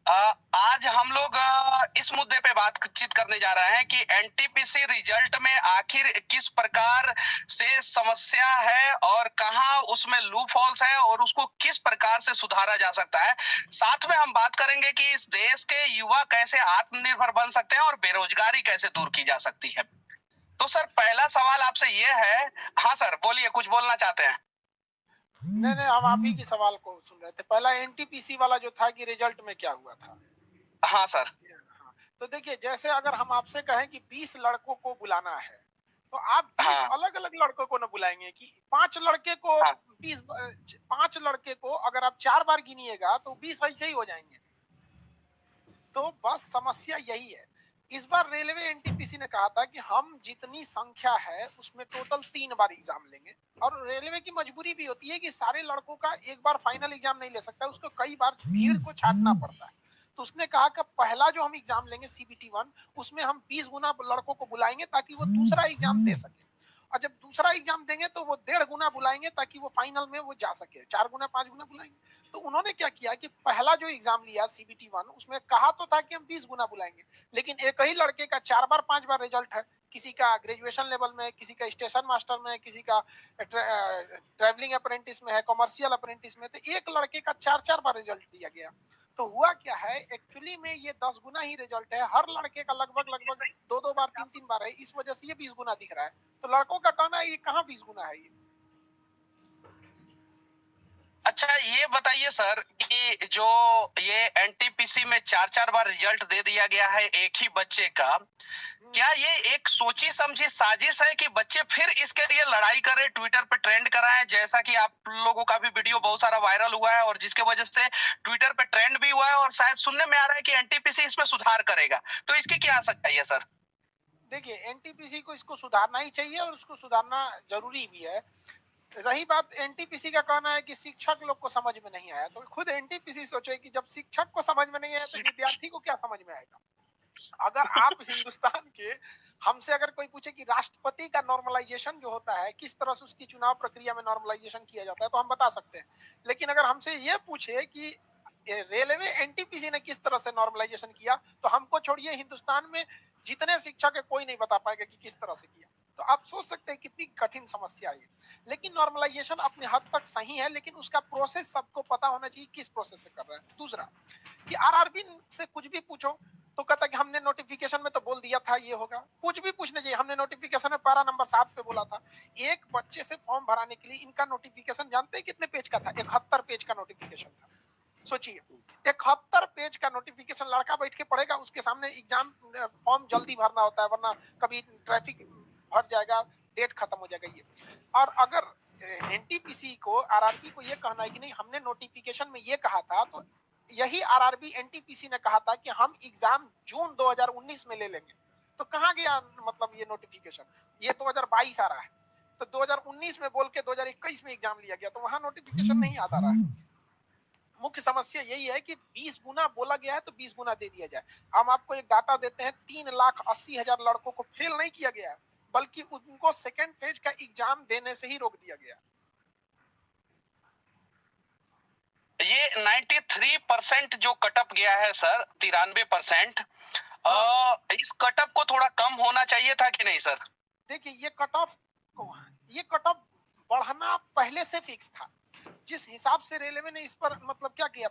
आज हम लोग इस मुद्दे पे बातचीत करने जा रहे हैं कि एनटीपीसी रिजल्ट में आखिर किस प्रकार से समस्या है और कहाँ उसमें लूप होल्स है और उसको किस प्रकार से सुधारा जा सकता है। साथ में हम बात करेंगे कि इस देश के युवा कैसे आत्मनिर्भर बन सकते हैं और बेरोजगारी कैसे दूर की जा सकती है। तो सर, पहला सवाल आपसे ये है। हाँ सर, बोलिए, कुछ बोलना चाहते हैं? नहीं, हम आप ही की सवाल को सुन रहे थे। पहला एनटीपीसी वाला जो था कि रिजल्ट में क्या हुआ था। हाँ सर। हाँ, तो देखिए, जैसे अगर हम आपसे कहें कि 20 लड़कों को बुलाना है, तो आप 20 हाँ अलग-अलग लड़कों को ना बुलाएंगे कि 5 लड़के को हाँ 5 लड़के को अगर आप 4 बार गिनिएगा तो 20 ऐसे ही हो जाएंगे। तो बस समस्या यही है। इस बार रेलवे एनटीपीसी ने कहा था कि हम जितनी संख्या है उसमें टोटल 3 बार एग्जाम लेंगे, और रेलवे की मजबूरी भी होती है कि सारे लड़कों का एक बार फाइनल एग्जाम नहीं ले सकता, उसको कई बार भीड़ को छाटना पड़ता है। तो उसने कहा कि पहला जो हम एग्जाम लेंगे सीबीटी 1, उसमें हम 20 गुना लड़कों को बुलाएंगे ताकि वो दूसरा एग्जाम दे सके, और जब दूसरा एग्जाम देंगे तो वो 1.5 गुना बुलाएंगे ताकि वो फाइनल में वो जा सके, 4 गुना 5 गुना बुलाएंगे। तो उन्होंने क्या किया कि पहला जो एग्जाम लिया सीबीटी 1, उसमें कहा तो था कि हम 20 गुना बुलाएंगे, लेकिन एक ही लड़के का 4 बार 5 बार रिजल्ट है, किसी का ग्रेजुएशन लेवल में, किसी का स्टेशन मास्टर में, किसी का ट्रेवलिंग अप्रेंटिस में है, कॉमर्शियल अप्रेंटिस में, तो एक लड़के का 4 बार रिजल्ट दिया गया। तो हुआ क्या है, एक्चुअली में ये 10 गुना ही रिजल्ट है, हर लड़के का लगभग लगभग 2 बार 3 बार है, इस वजह से ये 20 गुना दिख रहा है। तो लड़कों का कहना है ये कहाँ 20 गुना है ये। अच्छा, ये बताइए सर कि जो ये एनटीपीसी में 4-4 बार रिजल्ट दे दिया गया है एक ही बच्चे का, क्या ये एक सोची समझी साजिश है कि बच्चे फिर इसके लिए लड़ाई करें, ट्विटर पे ट्रेंड कराएं, जैसा कि आप लोगों का भी वीडियो बहुत सारा वायरल हुआ है और जिसके वजह से ट्विटर पे ट्रेंड भी हुआ है और शायद सुनने में आ रहा है कि एनटीपीसी इसमें सुधार करेगा, तो इसकी क्या सच्चाई है सर? देखिए, एनटीपीसी को इसको सुधारना ही चाहिए और उसको सुधारना जरूरी भी है। रही बात एनटीपीसी का कहना है कि शिक्षक लोग को समझ में नहीं आया, तो खुद एनटीपीसी सोचे कि जब शिक्षक को समझ में नहीं आया तो विद्यार्थी को क्या समझ में आएगा। अगर आप हिंदुस्तान के हमसे अगर कोई पूछे कि राष्ट्रपति का नॉर्मलाइजेशन जो होता है किस तरह से उसकी चुनाव प्रक्रिया में नॉर्मलाइजेशन किया जाता है तो हम बता सकते हैं, लेकिन अगर हमसे ये पूछे कि रेलवे एनटीपीसी ने किस तरह से नॉर्मलाइजेशन किया, तो हमको छोड़िए, हिंदुस्तान में जितने शिक्षक है कोई नहीं बता पाएगा कि किस तरह से किया। तो आप सोच सकते हैं कितनी कठिन समस्या है। लेकिन नॉर्मलाइजेशन अपने हद तक सही है, लेकिन उसका प्रोसेस सबको पता होना चाहिए किस प्रोसेस से कर रहा है। दूसरा कि आरआरबी से कुछ भी पूछो तो कहता कि हमने नोटिफिकेशन में तो बोल दिया था ये होगा, कुछ भी पूछने चाहिए, हमने नोटिफिकेशन में पारा नंबर 7 पे बोला था। एक बच्चे से फॉर्म भराने के लिए इनका नोटिफिकेशन जानते हैं कितने पेज का था? 71 पेज का नोटिफिकेशन था। सोचिए, 71 पेज का नोटिफिकेशन, लड़का बैठ के पढ़ेगा, उसके सामने एग्जाम फॉर्म जल्दी भरना होता है, वरना कभी ट्रैफिक भर जाएगा, डेट खत्म हो जाएगा ये। और अगर एनटीपीसी को, आरआरबी को ये कहना है कि नहीं हमने नोटिफिकेशन में ये कहा था, तो यही आरआरबी एनटीपीसी ने कहा था कि हम एग्जाम जून 2019 में ले लेंगे। तो कहाँ गया मतलब ये नोटिफिकेशन? ये 2022 आ रहा है, तो 2019 में बोल के 2021 में एग्जाम लिया गया, तो वहां नोटिफिकेशन नहीं याद आ रहा है। मुख्य समस्या यही है कि 20 गुना बोला गया है तो 20 गुना दे दिया जाए। हम आपको एक डाटा देते हैं, 3,80,000 लड़कों को फेल नहीं किया गया, बल्कि उनको सेकेंड फेज का एग्जाम देने से ही रोक दिया गया। ये 93% जो कटअप गया है सर, 93%, इस कटअप को थोड़ा कम होना चाहिए था कि नहीं सर? देखिए, ये कट ऑफ बढ़ना पहले से फिक्स था। जिस हिसाब से रेलवे ने इस पर मतलब क्या किया,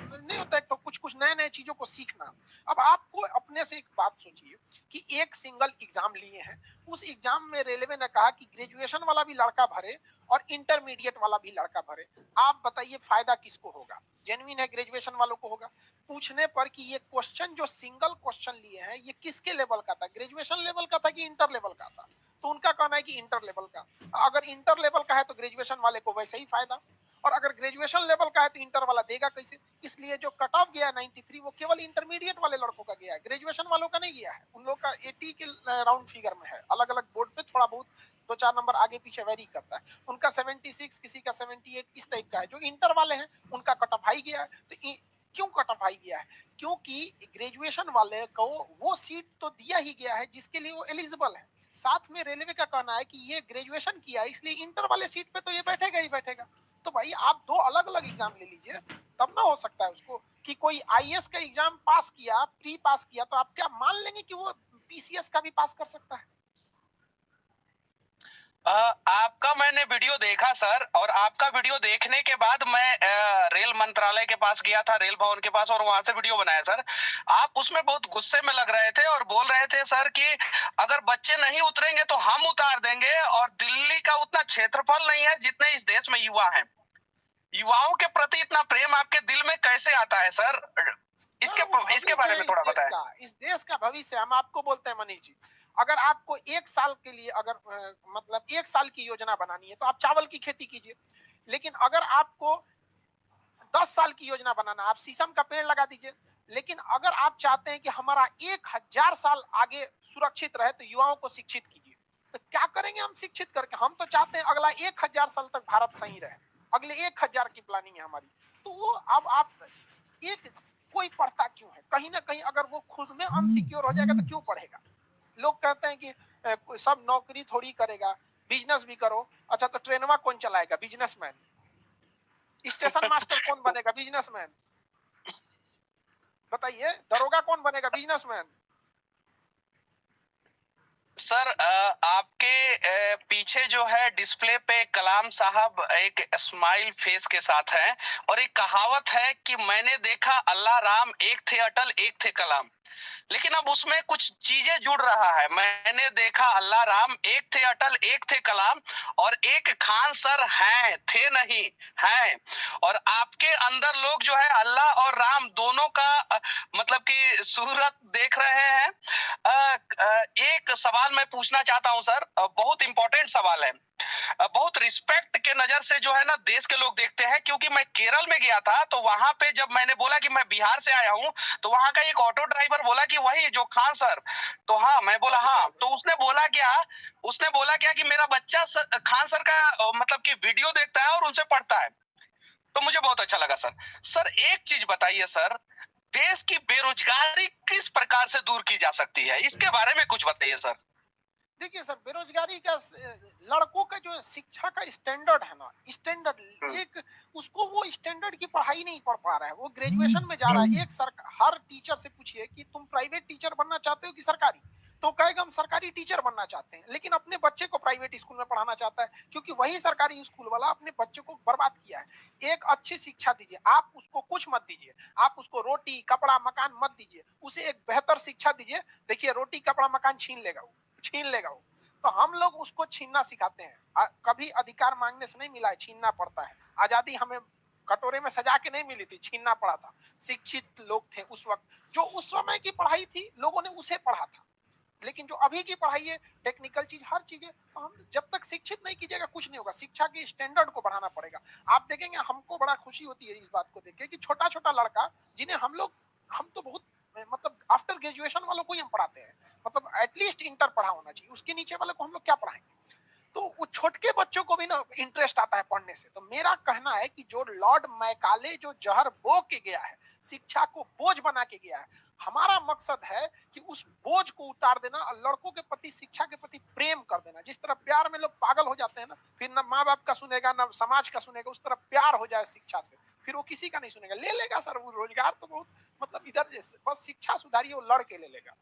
नहीं होता है तो कुछ कुछ नए नए चीजों को सीखना। अब आपको अपने से एक बात सोचिए कि एक सिंगल एग्जाम लिए हैं, उस एग्जाम में रेलवे ने कहा कि ग्रेजुएशन वाला भी लड़का भरे और इंटरमीडिएट वाला भी लड़का भरे। आप बताइए फायदा किसको होगा? जेन्युइन है ग्रेजुएशन वालों को होगा। पूछने पर कि ये क्वेश्चन जो सिंगल क्वेश्चन लिए हैं ये किसके लेवल का था, ग्रेजुएशन लेवल का था कि इंटर लेवल का था? तो उनका कहना है कि इंटर लेवल का। अगर इंटर लेवल का है तो ग्रेजुएशन वाले को वैसे ही फायदा, और अगर ग्रेजुएशन लेवल का है तो इंटर वाला देगा कैसे? इसलिए जो कट ऑफ गया 93 वो केवल इंटरमीडिएट वाले लड़कों का गया है, ग्रेजुएशन वालों का नहीं गया है। उन लोग का 80 के राउंड फिगर में है, अलग अलग बोर्ड पे थोड़ा बहुत 2-4 नंबर आगे पीछे वेरी करता है। उनका 76, किसी का 78 इस टाइप का है। जो इंटर वाले हैं उनका कट ऑफ हाई गया है। तो क्यों कट ऑफ हाई गया है? क्योंकि ग्रेजुएशन वाले को वो सीट तो दिया ही गया है जिसके लिए वो एलिजिबल है। साथ में रेलवे का कहना है कि ये ग्रेजुएशन किया है इसलिए इंटर वाले सीट पे तो ये बैठेगा ही बैठेगा। तो भाई आप दो अलग अलग एग्जाम ले लीजिए, तब ना हो सकता है उसको कि कोई आईएएस का एग्जाम पास किया, प्री पास किया, तो आप क्या मान लेंगे कि वो पीसीएस का भी पास कर सकता है? आपका मैंने वीडियो देखा सर, और आपका वीडियो देखने के बाद मैं रेल मंत्रालय के पास गया था, रेल भवन के पास, और वहां से वीडियो बनाया सर। आप उसमें बहुत गुस्से में लग रहे थे और बोल रहे थे सर कि अगर बच्चे नहीं उतरेंगे तो हम उतार देंगे, और दिल्ली का उतना क्षेत्रफल नहीं है जितने इस देश में युवा हैं। युवाओं के प्रति इतना प्रेम आपके दिल में कैसे आता है सर? इसके बारे में थोड़ा बताएं। इस देश का भविष्य हम आपको बोलते हैं मनीष जी, अगर आपको एक साल के लिए अगर मतलब एक साल की योजना बनानी है तो आप चावल की खेती कीजिए, लेकिन अगर आपको 10 साल की योजना बनाना, आप शीशम का पेड़ लगा दीजिए। लेकिन अगर आप चाहते हैं कि हमारा 1000 साल आगे सुरक्षित रहे तो युवाओं को शिक्षित कीजिए। तो क्या करेंगे हम शिक्षित करके? हम तो चाहते हैं अगला 1000 साल तक भारत सही रहे, अगले 1000 की प्लानिंग है हमारी। तो वो अब आप एक कोई पढ़ता क्यों है? कहीं ना कहीं अगर वो खुद में अनसिक्योर हो जाएगा तो क्यों पढ़ेगा? लोग कहते हैं कि सब नौकरी थोड़ी करेगा, बिजनेस भी करो। अच्छा तो ट्रेनवा कौन चलाएगा? बिजनेसमैन। स्टेशन मास्टर कौन बनेगा? बिजनेसमैन। बताइए, दरोगा कौन बनेगा? बिजनेसमैन। सर आपके पीछे जो है डिस्प्ले पे कलाम साहब एक स्माइल फेस के साथ हैं, और एक कहावत है कि मैंने देखा अल्लाह राम एक थे अटल एक थे कलाम। लेकिन अब उसमें कुछ चीजें जुड़ रहा है। मैंने देखा अल्लाह राम एक थे अटल एक थे कलाम, और एक खान सर हैं, थे नहीं हैं। और आपके अंदर लोग जो है अल्लाह और राम दोनों का मतलब कि सूरत देख रहे हैं। एक सवाल मैं पूछना चाहता हूं सर, बहुत इंपॉर्टेंट सवाल है। बहुत रिस्पेक्ट के नजर से जो है ना देश के लोग देखते हैं, क्योंकि मैं केरल में गया था, तो वहां पे जब मैंने बोला कि मैं बिहार से आया हूं, तो वहां का एक ऑटो ड्राइवर बोला कि वही जो खान सर। तो हाँ, मैं बोला हाँ। तो उसने बोला क्या कि मेरा बच्चा खान सर का मतलब कि वीडियो देखता है और उनसे पढ़ता है। तो मुझे बहुत अच्छा लगा सर। सर एक चीज बताइए सर, देश की बेरोजगारी किस प्रकार से दूर की जा सकती है, इसके बारे में कुछ बताइए सर। देखिए सर, बेरोजगारी का लड़कों का जो शिक्षा का स्टैंडर्ड है ना, स्टैंडर्ड एक उसको वो स्टैंडर्ड की पढ़ाई नहीं पढ़ पा रहा है। वो ग्रेजुएशन में जा रहा है। हर टीचर से पूछिए कि तुम प्राइवेट टीचर बनना चाहते हो कि सरकारी, तो कहेगा हम सरकारी टीचर बनना चाहते हैं, लेकिन अपने बच्चे को प्राइवेट स्कूल में पढ़ाना चाहता है, क्योंकि वही सरकारी स्कूल वाला अपने बच्चे को बर्बाद किया है। एक अच्छी शिक्षा दीजिए, आप उसको कुछ मत दीजिए, आप उसको रोटी कपड़ा मकान मत दीजिए, उसे एक बेहतर शिक्षा दीजिए। देखिए, रोटी कपड़ा मकान छीन लेगा वो। तो हम लोग उसको छीनना सिखाते हैं। कभी अधिकार मांगने से नहीं मिला है, छीनना पड़ता है। आजादी हमें कटोरे में सजा के नहीं मिली थी, छीनना पड़ा था। शिक्षित लोग थे उस वक्त, जो उस समय की पढ़ाई थी, लोगों ने उसे पढ़ा था। लेकिन जो अभी की पढ़ाई है, टेक्निकल चीज, हर चीज है, तो हम जब तक शिक्षित नहीं कीजिएगा कुछ नहीं होगा। शिक्षा के स्टैंडर्ड को बढ़ाना पड़ेगा। आप देखेंगे, हमको बड़ा खुशी होती है इस बात को देख के कि छोटा छोटा लड़का जिन्हें हम तो बहुत मतलब आफ्टर ग्रेजुएशन वालों को ही हम पढ़ाते हैं, मतलब एटलीस्ट इंटर पढ़ा होना चाहिए, उसके नीचे वाले को हम लोग क्या पढ़ाएंगे? तो वो छोटके बच्चों को भी ना इंटरेस्ट आता है पढ़ने से। तो मेरा कहना है कि जो लॉर्ड मैकाले जो जहर बो के गया है, शिक्षा को बोझ बना के गया है, हमारा मकसद है कि उस बोझ को उतार देना और लड़कों के प्रति, शिक्षा के प्रति प्रेम कर देना। जिस तरह प्यार में लोग पागल हो जाते हैं ना, फिर ना माँ बाप का सुनेगा ना समाज का सुनेगा, उस तरह प्यार हो जाए शिक्षा से, फिर वो किसी का नहीं सुनेगा। ले लेगा सर वो रोजगार तो बहुत, मतलब इधर जैसे बस शिक्षा सुधारिए, वो लड़ के ले लेगा।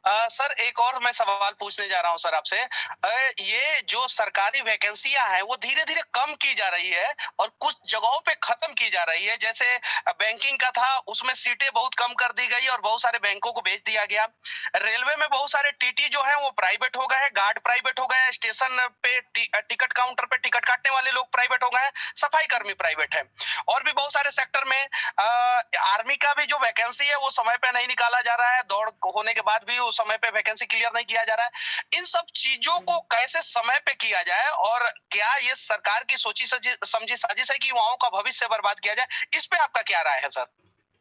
सर एक और मैं सवाल पूछने जा रहा हूं सर आपसे। ये जो सरकारी वैकेंसियां हैं वो धीरे धीरे कम की जा रही है और कुछ जगहों पे खत्म की जा रही है। जैसे बैंकिंग का था, उसमें सीटें बहुत कम कर दी गई और बहुत सारे बैंकों को बेच दिया गया। रेलवे में बहुत सारे टीटी जो है वो प्राइवेट हो गए, गार्ड प्राइवेट हो गए, स्टेशन पे टिकट काउंटर पे टिकट काटने वाले लोग प्राइवेट हो गए, सफाई कर्मी प्राइवेट है, और भी बहुत सारे सेक्टर में। आर्मी का भी जो वैकेंसी है वो समय पे नहीं निकाला जा रहा है, दौड़ होने के बाद भी समय पे वैकेंसी क्लियर नहीं किया जा रहा है। इन सब चीजों को कैसे समय पे किया जाए, और क्या ये सरकार की सोची समझी साजिश है कि युवाओं का भविष्य बर्बाद किया जाए? इस पे आपका क्या राय है सर?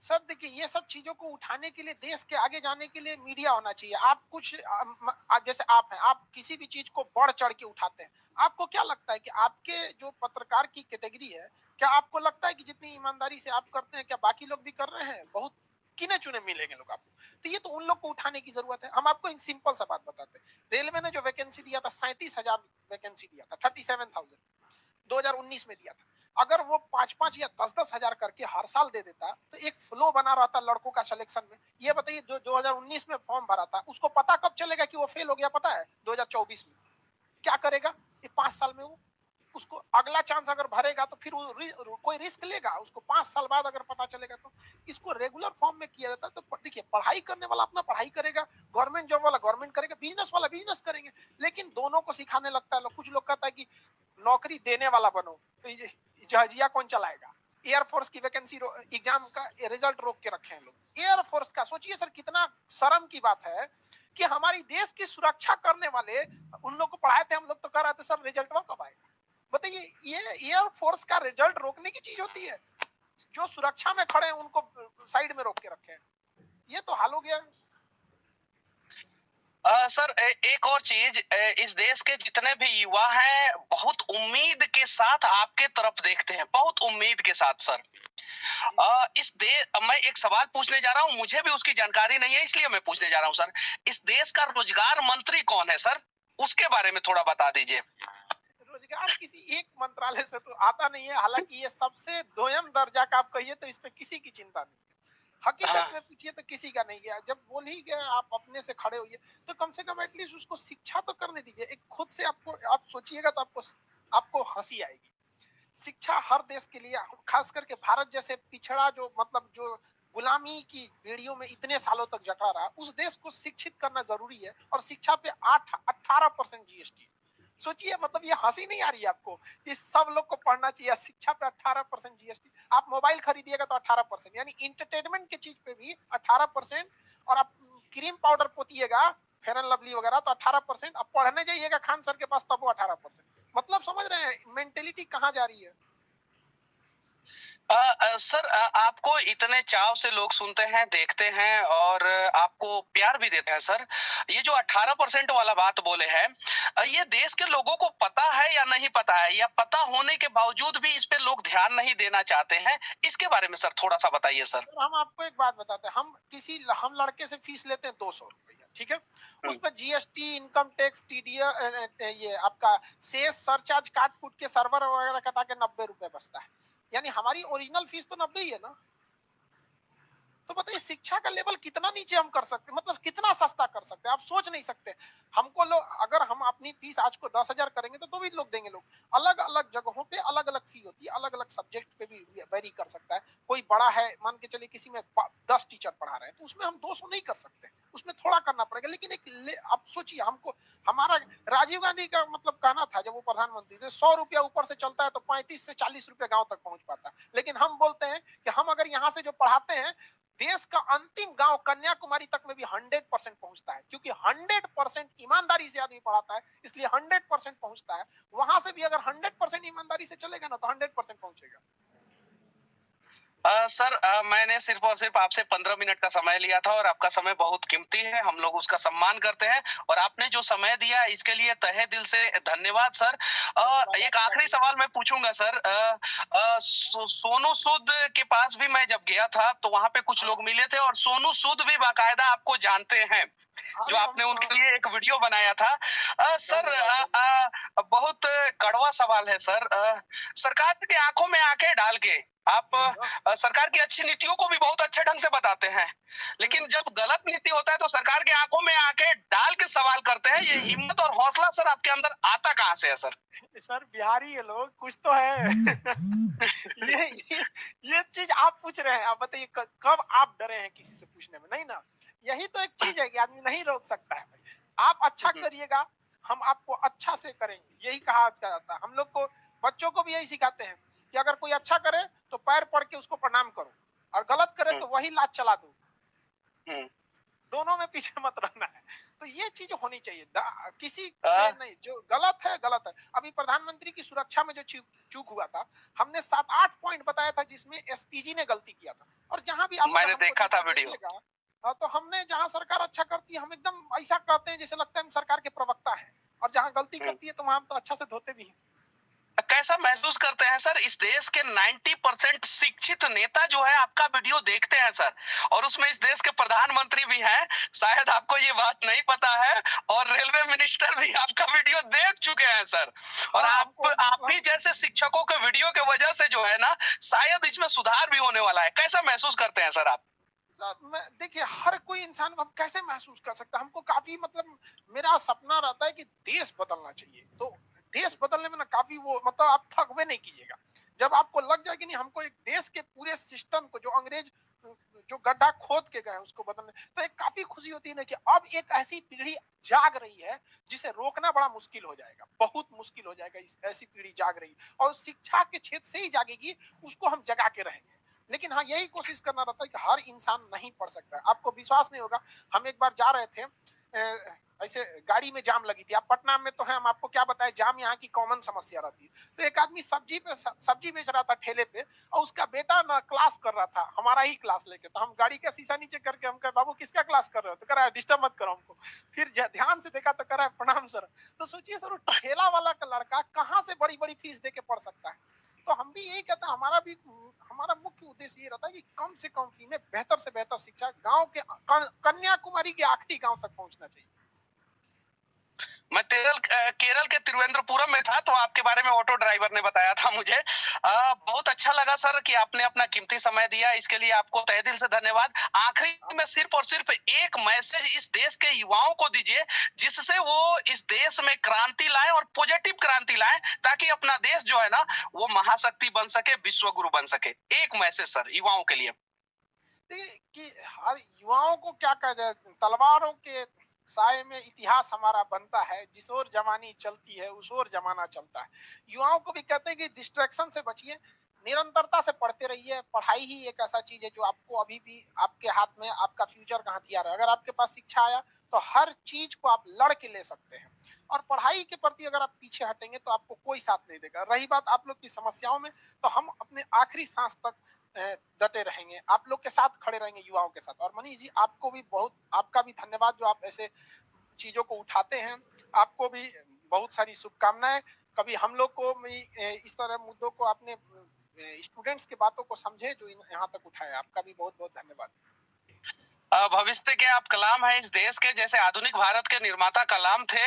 सर देखिए, ये सब चीजों को उठाने के लिए, देश के आगे जाने के लिए मीडिया होना चाहिए। आप कुछ जैसे आप हैं, आप किसी भी चीज को बढ़ चढ़ के उठाते हैं। आपको क्या लगता है कि आपके जो पत्रकार की कैटेगरी है, क्या आपको लगता है कि जितनी ईमानदारी से आप करते हैं, क्या बाकी लोग भी कर रहे हैं? बहुत गिने चुने मिलेंगे लोग आपको। तो ये तो उन लोग को उठाने की जरूरत है। हम आपको एक सिंपल सा बात बताते हैं। रेलवे ने जो वैकेंसी दिया था, 37,000 वैकेंसी दिया था, 37,000 2019 में दिया था। अगर वो 5-5 या 10-10 हजार करके हर साल दे देता तो एक फ्लो बना रहता लड़कों का सिलेक्शन में। ये बताइए जो 2019 में फॉर्म भरा था उसको पता कब चलेगा कि वो फेल हो गया, पता है 2024 में। क्या करेगा ये 5 साल में? वो उसको अगला चांस अगर भरेगा तो फिर कोई रिस्क लेगा? उसको 5 साल बाद अगर पता चलेगा तो। इसको रेगुलर फॉर्म में किया जाता है। तो देखिए पढ़ाई करने वाला अपना पढ़ाई करेगा, गवर्नमेंट जॉब वाला गवर्नमेंट करेगा, बिजनेस वाला बिजनेस करेंगे, लेकिन दोनों को सिखाने लगता है। कुछ लोग कहता है कि नौकरी देने वाला बनो, तो जहाजिया कौन चलाएगा? एयरफोर्स की वैकेंसी एग्जाम का रिजल्ट रोक के रखे हैं लोग। एयरफोर्स का सोचिए सर, कितना शर्म की बात है कि हमारी देश की सुरक्षा करने वाले उन लोग को पढ़ाए थे, हम लोग तो कह रहे थे सर रिजल्ट कब आएगा। बताइए ये एयरफोर्स का रिजल्ट रोकने की चीज होती है? जो सुरक्षा में खड़े हैं उनको साइड में रोक के रखे हैं। ये तो हाल हो गया। सर एक और चीज, इस देश के जितने भी युवा हैं बहुत उम्मीद के साथ आपके तरफ देखते हैं, बहुत उम्मीद के साथ सर। इस देश, मैं एक सवाल पूछने जा रहा हूं, मुझे भी उसकी जानकारी नहीं है इसलिए मैं पूछने जा रहा हूं सर। इस देश का रोजगार मंत्री कौन है सर? उसके बारे में थोड़ा बता दीजिए। रोजगार किसी एक मंत्रालय से तो आता नहीं है, हालांकि ये सबसे दोयम दर्जा का आप कहिए तो इस पे किसी की चिंता नहीं है। हकीकत में पूछिए तो किसी का नहीं गया। जब बोल ही गया आप अपने से खड़े होइए तो कम से कम एटलीस्ट उसको शिक्षा तो करने दीजिए। एक खुद से आपको आप सोचिएगा तो आपको हंसी आएगी। शिक्षा हर देश के लिए, खास करके भारत जैसे पिछड़ा जो मतलब जो गुलामी की बेड़ियों में इतने सालों तक जकड़ा रहा, उस देश को शिक्षित करना जरूरी है। और शिक्षा पे 18% जीएसटी। सोचिए, मतलब ये हंसी नहीं आ रही है आपको कि सब लोग को पढ़ना चाहिए, शिक्षा पे 18% जीएसटी। आप मोबाइल खरीदिएगा तो 18%, यानी इंटरटेनमेंट की चीज पे भी 18%। और आप क्रीम पाउडर पोतिएगा, फेयर एंड लवली वगैरह, तो 18%। अब पढ़ने जाइएगा खान सर के पास तब वो 18%। मतलब समझ रहे हैं मेंटेलिटी कहाँ जा रही है? सर आपको इतने चाव से लोग सुनते हैं, देखते हैं और आपको प्यार भी देते हैं सर। ये जो 18% वाला बात बोले हैं, ये देश के लोगों को पता है या नहीं पता है, या पता होने के बावजूद भी इस पे लोग ध्यान नहीं देना चाहते हैं? इसके बारे में सर थोड़ा सा बताइए सर। हम आपको एक बात बताते हैं, हम लड़के से फीस लेते हैं 200 रुपया, ठीक है? उस पर जीएसटी, इनकम टैक्स, टीडीएस, ये आपका सेस, सरचार्ज काट कूट के सर्वर वगैरह कटा के 90 रुपए बचता है। यानी हमारी ओरिजिनल फीस तो 90 ही है ना। तो बताइए शिक्षा का लेवल कितना नीचे हम कर सकते हैं, मतलब कितना सस्ता कर सकते हैं, आप सोच नहीं सकते। हमको लोग, अगर हम अपनी फीस आज को 10,000 करेंगे तो भी लोग देंगे। लोग अलग अलग जगहों पे अलग अलग फी होती है, अलग अलग सब्जेक्ट पे भी वेरी कर सकता है। कोई बड़ा है, मान के चलिए किसी में 10 टीचर पढ़ा रहे हैं तो उसमें हम 200 नहीं कर सकते, उसमें थोड़ा करना पड़ेगा। लेकिन आप सोचिए, हमको हमारा राजीव गांधी का मतलब कहना था जब वो प्रधानमंत्री थे, 100 रुपया ऊपर से चलता है तो 35 से 40 रुपया गांव तक पहुंच पाता है। लेकिन हम बोलते हैं कि हम अगर यहाँ से जो पढ़ाते हैं, देश का अंतिम गांव कन्याकुमारी तक में भी 100% पहुंचता है, क्योंकि 100% ईमानदारी से आदमी पढ़ाता है, इसलिए 100% पहुंचता है। वहां से भी अगर 100% ईमानदारी से चलेगा ना तो 100% पहुंचेगा। सर मैंने सिर्फ और सिर्फ आपसे 15 मिनट का समय लिया था और आपका समय बहुत कीमती है, हम लोग उसका सम्मान करते हैं और आपने जो समय दिया इसके लिए तहे दिल से धन्यवाद सर। एक आखिरी सवाल मैं पूछूंगा सर। सोनू सूद के पास भी मैं जब गया था तो वहां पे कुछ लोग मिले थे और सोनू सूद भी बाकायदा आपको जानते हैं, जो आपने उनके लिए एक वीडियो बनाया था। सर बहुत कड़वा सवाल है सर। सरकार की आंखों में आंखें डाल के आप सरकार की अच्छी नीतियों को भी बहुत अच्छे ढंग से बताते हैं, लेकिन जब गलत नीति होता है तो सरकार के आंखों में आंखें डाल के सवाल करते हैं। ये हिम्मत और हौसला सर आपके अंदर आता कहां से है सर? सर बिहारी है लोग, कुछ तो है। ये चीज आप पूछ रहे हैं, आप बताइए कब आप डरे हैं किसी से पूछने में? नहीं ना। यही तो एक चीज है कि आदमी नहीं रोक सकता है। आप अच्छा करिएगा, हम आपको अच्छा से करेंगे, यही कहा जाता है। हम लोग को, बच्चों को भी यही सिखाते हैं कि अगर कोई अच्छा करे तो पैर पड़ के उसको प्रणाम करो, और गलत करे तो वही लात चला दो, दोनों में पीछे मत रहना है। तो ये चीज होनी चाहिए, किसी से नहीं। जो गलत है गलत है। अभी प्रधानमंत्री की सुरक्षा में जो चूक हुआ था, हमने 7-8 पॉइंट बताया था जिसमें एसपीजी ने गलती किया था। और जहां भी आप मैंने देखा था वीडियो, तो हमने जहां सरकार अच्छा करती है हम एकदम ऐसा कहते हैं जैसे लगता है हम सरकार के प्रवक्ता हैं, और जहां गलती करती है तो वहां हम तो अच्छा से धोते भी हैं। कैसा महसूस करते हैं सर? इस देश के 90% शिक्षित नेता जो है आपका वीडियो देखते हैं सर, और उसमें इस देश के प्रधानमंत्री भी हैं, शायद आपको ये बात नहीं पता है, और रेलवे मिनिस्टर भी आपका वीडियो देख चुके हैं सर। और हाँ, आप भी जैसे शिक्षकों के वीडियो के वजह से जो है ना, शायद इसमें सुधार भी होने वाला है। कैसा महसूस करते हैं सर आप? मैं देखिए, हर कोई इंसान को हम कैसे महसूस कर सकते हैं, हमको काफी मतलब मेरा सपना रहता है कि देश बदलना चाहिए। तो देश बदलने में ना काफी वो मतलब आप थकवे नहीं कीजिएगा। जब आपको लग जाए कि नहीं हमको एक देश के पूरे सिस्टम को जो अंग्रेज जो गड्ढा खोद के गए उसको बदलने, तो एक काफी खुशी होती है ना कि अब एक ऐसी पीढ़ी जाग रही है जिसे रोकना बड़ा मुश्किल हो जाएगा, बहुत मुश्किल हो जाएगा। इस ऐसी पीढ़ी जाग रही और शिक्षा के क्षेत्र से ही जागेगी, उसको हम जगा के रहेंगे। लेकिन हाँ, यही कोशिश करना रहता है कि हर इंसान नहीं पढ़ सकता है। आपको विश्वास नहीं होगा, हम एक बार जा रहे थे, ऐसे गाड़ी में जाम लगी थी। आप पटना में तो है, हम आपको क्या बताएं, जाम यहाँ की कॉमन समस्या रहती है। तो एक आदमी सब्जी बेच रहा था ठेले पे, और उसका बेटा ना क्लास कर रहा था, हमारा ही क्लास लेके। तो हम गाड़ी का शीशा नीचे करके हम कहे, बाबू किसका क्लास कर रहे हो? तो कह रहा है डिस्टर्ब मत करो हमको। फिर ध्यान से देखा तो कह रहा है प्रणाम सर। तो सोचिए सर, ठेला वाला का लड़का कहाँ से बड़ी बड़ी फीस दे के पढ़ सकता है? तो हम भी यही कहते हैं, हमारा मुख्य उद्देश्य ये रहता है कि कम से कम फी में बेहतर से बेहतर शिक्षा गांव के कन्याकुमारी के आखिरी गांव तक पहुंचना चाहिए। मैं केरल के तिरुवनंतपुरम में था, तो आपके बारे में ऑटो ड्राइवर ने बताया था मुझे। बहुत अच्छा लगा सर कि आपने अपना कीमती समय दिया, इसके लिए आपको तहे दिल से धन्यवाद। आखिरी में सिर्फ और सिर्फ एक मैसेज इस देश के युवाओं को दीजिए, जिससे वो इस देश में क्रांति लाएं और पॉजिटिव क्रांति लाएं, ताकि अपना देश जो है ना वो महाशक्ति बन सके, विश्व गुरु बन सके। एक मैसेज सर युवाओं के लिए। देखिए कि हर युवाओं को क्या कहा जाए, तलवारों के साए में इतिहास हमारा बनता है, जिस ओर जमानी चलती है उस ओर जमाना चलता है। युवाओं को भी कहते हैं कि डिस्ट्रैक्शन से बचिए, निरंतरता से पढ़ते रहिए। पढ़ाई ही एक ऐसा चीज है जो आपको अभी भी आपके हाथ में आपका फ्यूचर का हथियार है। अगर आपके पास शिक्षा आया तो हर चीज को आप लड़ के ले सकते हैं, और पढ़ाई के प्रति अगर आप पीछे हटेंगे तो आपको कोई साथ नहीं देगा। रही बात आप लोग की समस्याओं में, तो हम अपने आखिरी सांस तक डटे रहेंगे, आप लोग के साथ खड़े रहेंगे, युवाओं के साथ। और मनीष जी, आपको भी आपका भी धन्यवाद जो आप ऐसे चीजों को उठाते हैं। आपको भी बहुत सारी शुभकामनाएं। कभी हम लोग को भी इस तरह मुद्दों को आपने स्टूडेंट्स की बातों को समझे जो यहाँ तक उठाए, आपका भी बहुत बहुत धन्यवाद। भविष्य के आप कलाम हैं इस देश के, जैसे आधुनिक भारत के निर्माता कलाम थे।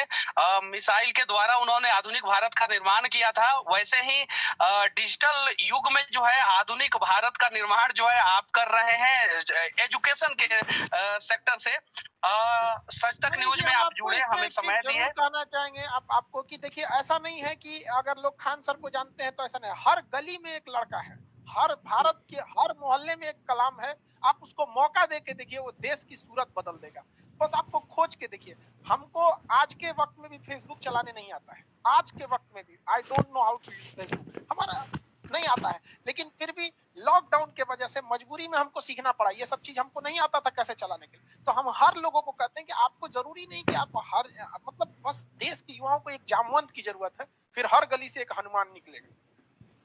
मिसाइल के द्वारा उन्होंने आधुनिक भारत का निर्माण किया था, वैसे ही डिजिटल युग में जो है आधुनिक भारत का निर्माण जो है आप कर रहे हैं एजुकेशन के सेक्टर से। सच तक न्यूज में आप जुड़े, हमें समय दिए। कहना चाहेंगे आपको कि देखिए, ऐसा नहीं है कि अगर लोग खान सर को जानते हैं तो ऐसा नहीं, हर गली में एक लड़का है, हर भारत के हर मोहल्ले में एक कलाम है। आप उसको मौका दे के देखिए, वो देश की सूरत बदल देगा। बस आपको खोज के देखिए। हमको आज के वक्त में भी फेसबुक चलाने नहीं आता है, आज के वक्त में भी I don't know how to use Facebook, हमारा नहीं आता है। लेकिन फिर भी लॉकडाउन के वजह से मजबूरी में हमको सीखना पड़ा, ये सब चीज हमको नहीं आता था कैसे चलाने के लिए। तो हम हर लोगों को कहते हैं कि आपको जरूरी नहीं कि आप हर मतलब बस देश के युवाओं को एक जामवंत की जरूरत है, फिर हर गली से एक हनुमान निकलेगा।